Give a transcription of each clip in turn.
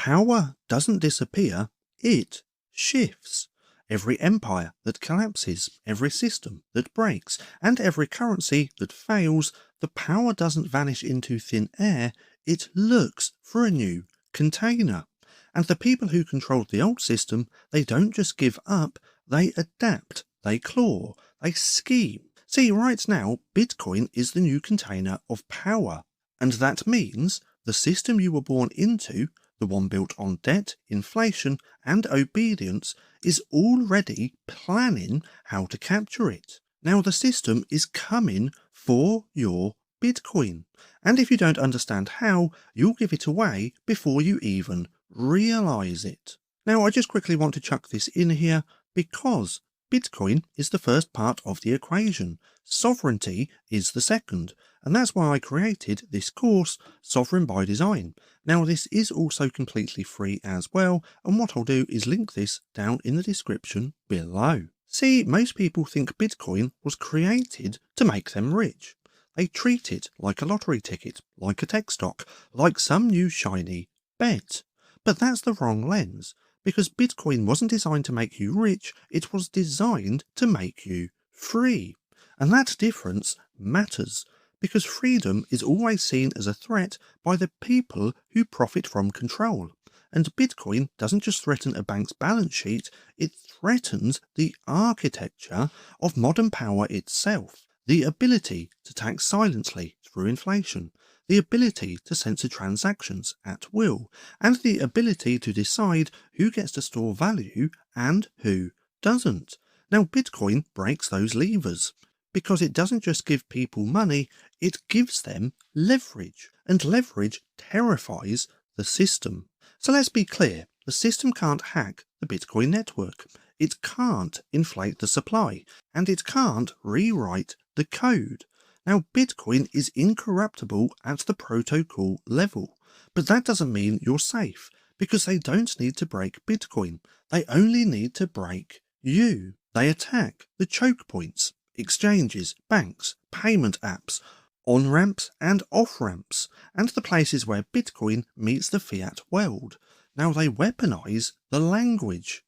Power doesn't disappear, it shifts. Every empire that collapses, every system that breaks, and every currency that fails, the power doesn't vanish into thin air, it looks for a new container. And the people who controlled the old system, they don't just give up, they adapt, they claw, they scheme. See, right now, Bitcoin is the new container of power. And that means the system you were born into, the one built on debt, inflation, and obedience, is already planning how to capture it. Now the system is coming for your Bitcoin. And if you don't understand how, you'll give it away before you even realize it. Now I just quickly want to chuck this in here because Bitcoin is the first part of the equation, sovereignty is the second, and that's why I created this course, Sovereign by Design. Now this is also completely free as well, and what I'll do is link this down in the description below. See, most people think Bitcoin was created to make them rich. They treat it like a lottery ticket, like a tech stock, like some new shiny bet. But that's the wrong lens, because Bitcoin wasn't designed to make you rich, it was designed to make you free. And that difference matters, because freedom is always seen as a threat by the people who profit from control. And Bitcoin doesn't just threaten a bank's balance sheet, it threatens the architecture of modern power itself. The ability to tax silently through inflation, the ability to censor transactions at will, and the ability to decide who gets to store value and who doesn't. Now Bitcoin breaks those levers, because it doesn't just give people money, it gives them leverage, and leverage terrifies the system. So let's be clear, the system can't hack the Bitcoin network, it can't inflate the supply, and it can't rewrite the code. Now Bitcoin is incorruptible at the protocol level, but that doesn't mean you're safe, because they don't need to break Bitcoin, they only need to break you. They attack the choke points, exchanges, banks, payment apps, on-ramps and off-ramps, and the places where Bitcoin meets the fiat world. Now they weaponize the language.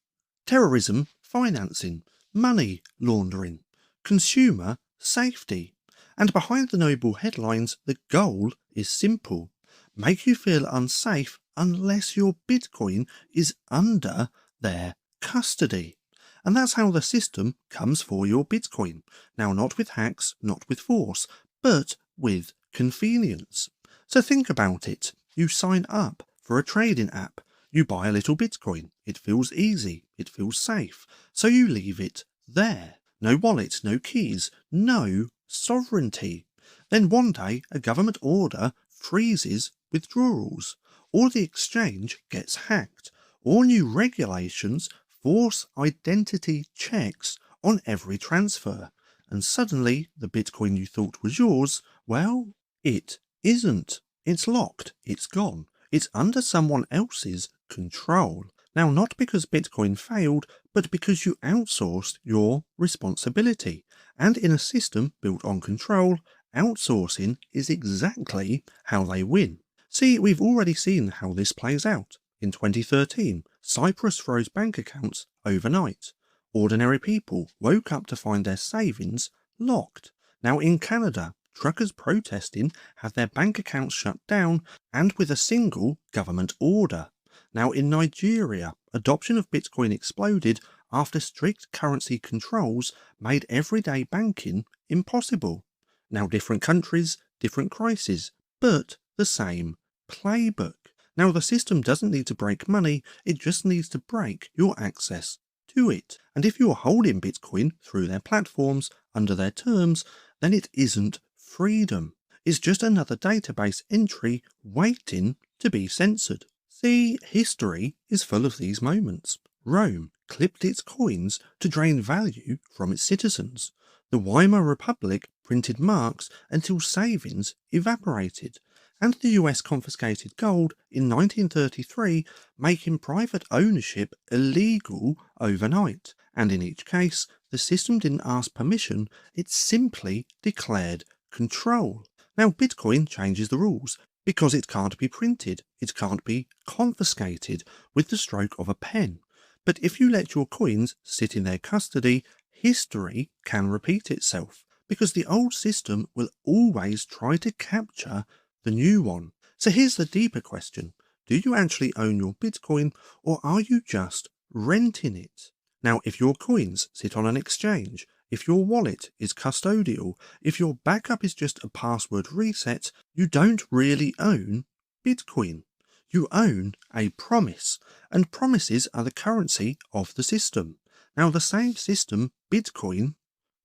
Terrorism, financing, money laundering, consumer safety. And behind the noble headlines, the goal is simple. Make you feel unsafe unless your Bitcoin is under their custody. And that's how the system comes for your Bitcoin. Now not with hacks, not with force, but with convenience. So think about it. You sign up for a trading app. You buy a little Bitcoin. It feels easy. It feels safe. So you leave it there. No wallet, no keys, no sovereignty. Then one day a government order freezes withdrawals, or the exchange gets hacked, or new regulations force identity checks on every transfer, and suddenly the Bitcoin you thought was yours, well, it isn't. It's locked, it's gone, it's under someone else's control. Now not because Bitcoin failed, but because you outsourced your responsibility. And in a system built on control, outsourcing is exactly how they win. See, we've already seen how this plays out. In 2013, Cyprus froze bank accounts overnight. Ordinary people woke up to find their savings locked. Now in Canada, truckers protesting had their bank accounts shut down and with a single government order. Now in Nigeria, adoption of Bitcoin exploded after strict currency controls made everyday banking impossible. Now different countries, different crises, but the same playbook. Now the system doesn't need to break money, it just needs to break your access to it. And if you're holding Bitcoin through their platforms under their terms, then it isn't freedom. It's just another database entry waiting to be censored. See, history is full of these moments. Rome clipped its coins to drain value from its citizens. The Weimar Republic printed marks until savings evaporated. And the US confiscated gold in 1933, making private ownership illegal overnight. And in each case, the system didn't ask permission, it simply declared control. Now Bitcoin changes the rules. because it can't be printed, it can't be confiscated with the stroke of a pen. But if you let your coins sit in their custody, history can repeat itself, because the old system will always try to capture the new one. So here's the deeper question. Do you actually own your Bitcoin, or are you just renting it? Now, if your coins sit on an exchange, if your wallet is custodial, if your backup is just a password reset, you don't really own Bitcoin. You own a promise, and promises are the currency of the system. Now, the same system, Bitcoin,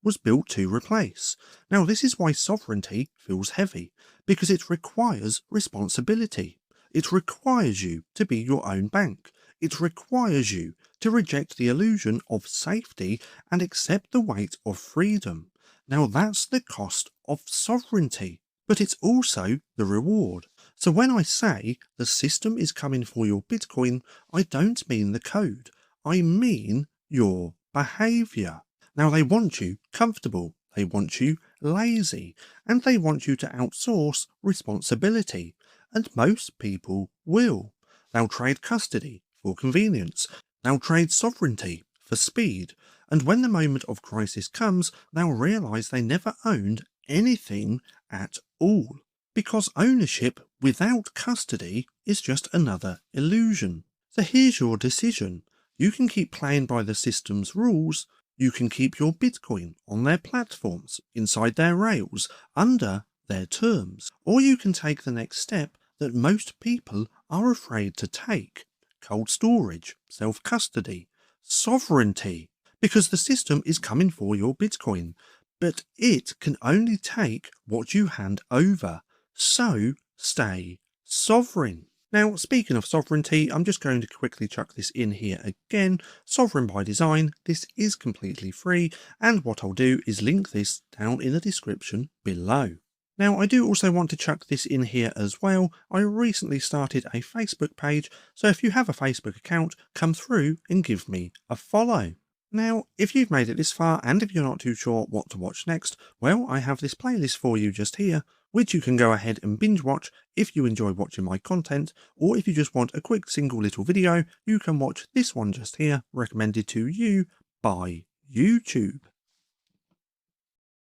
was built to replace. Now, this is why sovereignty feels heavy, because it requires responsibility. It requires you to be your own bank. It requires you to reject the illusion of safety and accept the weight of freedom. Now, that's the cost of sovereignty, but it's also the reward. So when I say the system is coming for your Bitcoin, I don't mean the code. I mean your behavior. Now, they want you comfortable, they want you lazy, and they want you to outsource responsibility. And most people will. They'll trade custody for convenience. They'll trade sovereignty for speed. And when the moment of crisis comes, they'll realise they never owned anything at all. Because ownership without custody is just another illusion. So here's your decision. You can keep playing by the system's rules. You can keep your Bitcoin on their platforms, inside their rails, under their terms. Or you can take the next step that most people are afraid to take. Cold storage, self-custody, sovereignty. Because the system is coming for your Bitcoin, but it can only take what you hand over. So stay sovereign. Now, speaking of sovereignty, I'm just going to quickly chuck this in here again. Sovereign by design, this is completely free, and what I'll do is link this down in the description below. Now, I do also want to chuck this in here as well. I recently started a Facebook page, so if you have a Facebook account, come through and give me a follow. Now, if you've made it this far, and if you're not too sure what to watch next, well, I have this playlist for you just here, which you can go ahead and binge watch if you enjoy watching my content, or if you just want a quick single little video, you can watch this one just here, recommended to you by YouTube.